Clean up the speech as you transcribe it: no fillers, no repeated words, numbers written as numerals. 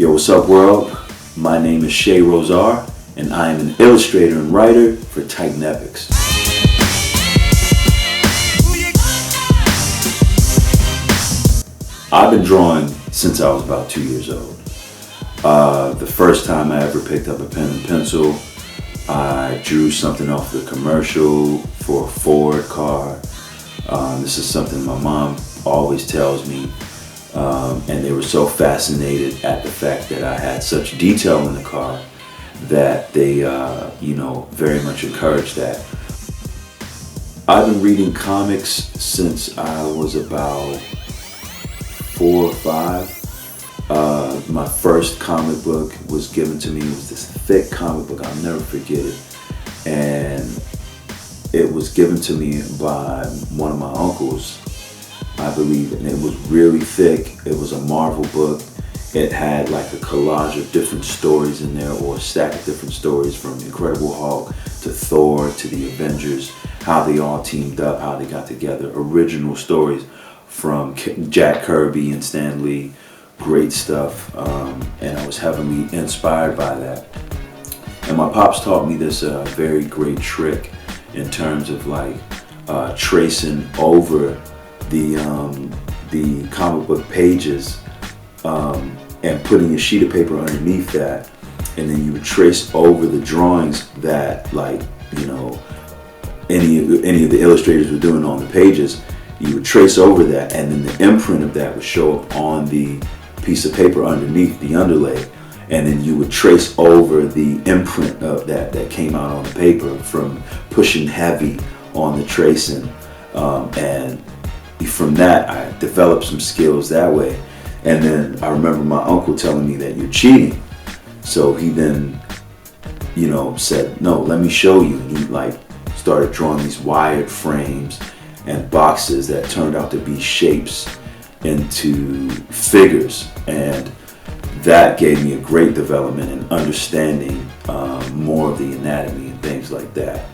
Yo, what's up world? My name is Shae Rozar, and I am an illustrator and writer for Titan Epics. I've been drawing since I was about 2 years old. The first time I ever picked up a pen and pencil, I drew something off the commercial for a Ford car. This is something my mom always tells me. And they were so fascinated at the fact that I had such detail in the car that they, very much encouraged that. I've been reading comics since I was about 4 or 5. My first comic book was given to me. It was this thick comic book, I'll never forget it. And it was given to me by one of my uncles, I believe, and it was really thick. It was a Marvel book. It had like a collage of different stories in there, or a stack of different stories, from Incredible Hulk to Thor to the Avengers, how they all teamed up, how they got together, original stories from Jack Kirby and Stan Lee. Great stuff, and I was heavily inspired by that. And my pops taught me this very great trick in terms of like tracing over the comic book pages and putting a sheet of paper underneath that, and then you would trace over the drawings that, like, any of the illustrators were doing on the pages. You would trace over that, and then the imprint of that would show up on the piece of paper underneath the underlay, and then you would trace over the imprint of that came out on the paper from pushing heavy on the tracing, and from that I developed some skills that way. And then I remember my uncle telling me that you're cheating, so he then said, no, let me show you. And he started drawing these wired frames and boxes that turned out to be shapes into figures, and that gave me a great development in understanding more of the anatomy and things like that.